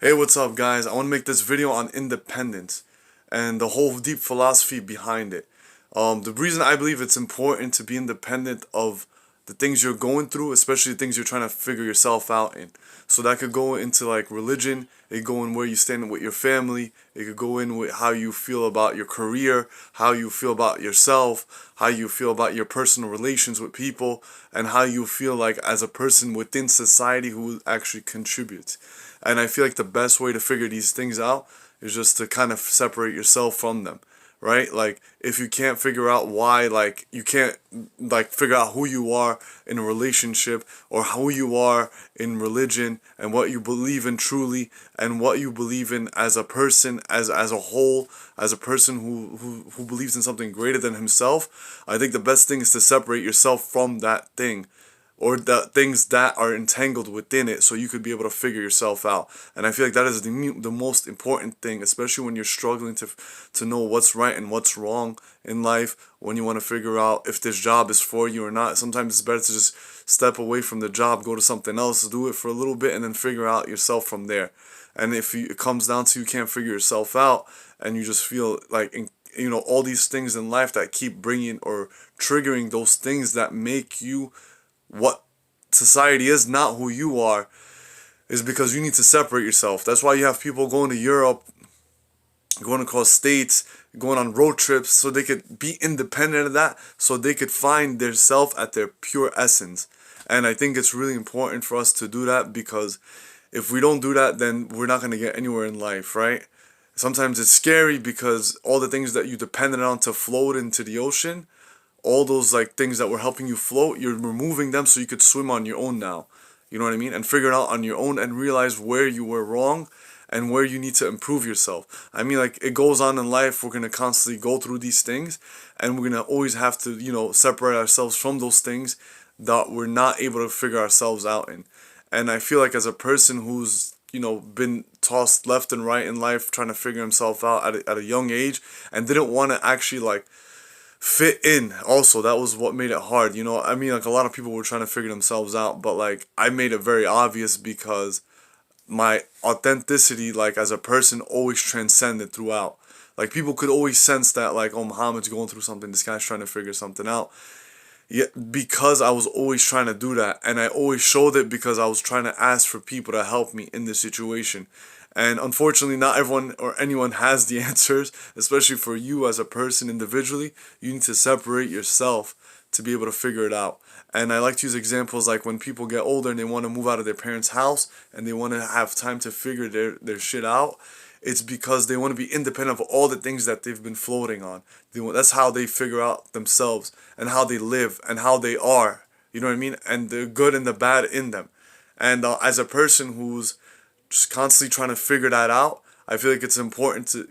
Hey, what's up, guys? I want to make this video on independence and the whole deep philosophy behind it. The reason I believe it's important to be independent of the things you're going through, especially the things you're trying to figure yourself out in. So that could go into like religion, it could go in where you stand with your family, it could go in with how you feel about your career, how you feel about yourself, how you feel about your personal relations with people, and how you feel like as a person within society who actually contributes. And I feel like the best way to figure these things out is just to kind of separate yourself from them, right? Like if you can't figure out why, like you can't like figure out who you are in a relationship or who you are in religion and what you believe in truly and what you believe in as a person, as a whole, as a person who believes in something greater than himself. I think the best thing is to separate yourself from that thing or the things that are entangled within it so you could be able to figure yourself out. And I feel like that is the most important thing, especially when you're struggling to know what's right and what's wrong in life, when you want to figure out if this job is for you or not. Sometimes it's better to just step away from the job, go to something else, do it for a little bit, and then figure out yourself from there. And if it comes down to you can't figure yourself out and you just feel like all these things in life that keep bringing or triggering those things that make you what society is, not who you are, is because you need to separate yourself. That's why you have people going to Europe, going across states, going on road trips so they could be independent of that, so they could find their self at their pure essence. And I think it's really important for us to do that because if we don't do that, then we're not going to get anywhere in life, right? Sometimes it's scary because all the things that you depended on to float into the ocean, all those like things that were helping you float, you're removing them so you could swim on your own now. You know what I mean? And figure it out on your own and realize where you were wrong and where you need to improve yourself. I mean, like, it goes on in life. We're going to constantly go through these things and we're going to always have to, separate ourselves from those things that we're not able to figure ourselves out in. And I feel like as a person who's, been tossed left and right in life trying to figure himself out at a young age and didn't want to actually like fit in, also that was what made it hard. I mean, like, a lot of people were trying to figure themselves out, but like I made it very obvious because my authenticity, like as a person, always transcended throughout. Like people could always sense that, like, oh, Muhammad's going through something, this guy's trying to figure something out. Yeah, because I was always trying to do that, and I always showed it because I was trying to ask for people to help me in this situation. And unfortunately, not everyone or anyone has the answers, especially for you as a person individually. You need to separate yourself to be able to figure it out. And I like to use examples like when people get older and they want to move out of their parents' house and they want to have time to figure their shit out. It's because they want to be independent of all the things that they've been floating on. That's how they figure out themselves and how they live and how they are. You know what I mean? And the good and the bad in them. And as a person who's just constantly trying to figure that out, I feel like it's important to,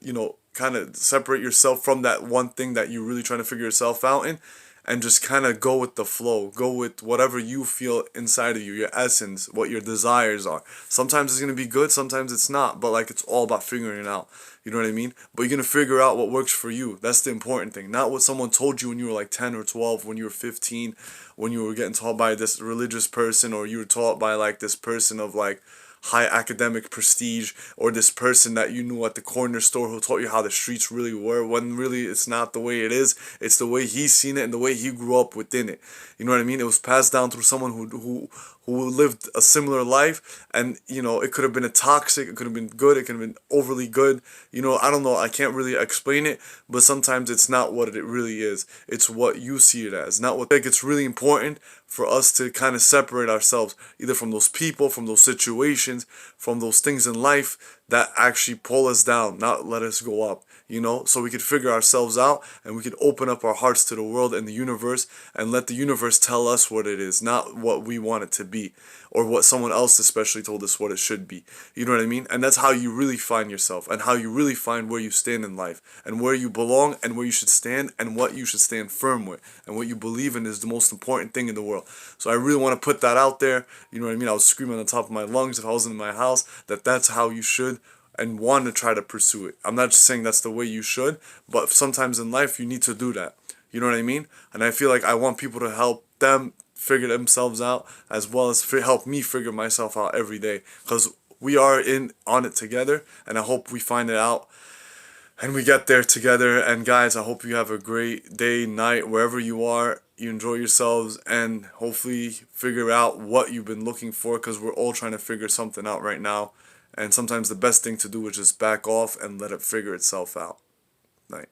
kind of separate yourself from that one thing that you're really trying to figure yourself out in and just kind of go with the flow. Go with whatever you feel inside of you, your essence, what your desires are. Sometimes it's going to be good, sometimes it's not, but like it's all about figuring it out. You know what I mean? But you're going to figure out what works for you. That's the important thing. Not what someone told you when you were like 10 or 12, when you were 15, when you were getting taught by this religious person, or you were taught by like this person of like high academic prestige, or this person that you knew at the corner store who taught you how the streets really were, when really it's not the way it is. It's the way he's seen it and the way he grew up within it. You know what I mean? It was passed down through someone who lived a similar life, and it could have been a toxic, it could have been good, it could have been overly good. I don't know, I can't really explain it, but sometimes it's not what it really is. It's what you see it as, not what. Like, it's really important for us to kind of separate ourselves either from those people, from those situations, from those things in life that actually pull us down, not let us go up. So we could figure ourselves out and we could open up our hearts to the world and the universe and let the universe tell us what it is, not what we want it to be or what someone else especially told us what it should be. You know what I mean? And that's how you really find yourself and how you really find where you stand in life and where you belong and where you should stand and what you should stand firm with and what you believe in is the most important thing in the world. So I really want to put that out there. You know what I mean? I was screaming on the top of my lungs if I was in my house that that's how you should and want to try to pursue it. I'm not just saying that's the way you should, but sometimes in life you need to do that. You know what I mean? And I feel like I want people to help them figure themselves out as well as help me figure myself out every day. Because we are in on it together, and I hope we find it out and we get there together. And guys, I hope you have a great day, night, wherever you are. You enjoy yourselves and hopefully figure out what you've been looking for, because we're all trying to figure something out right now. And sometimes the best thing to do is just back off and let it figure itself out. Night.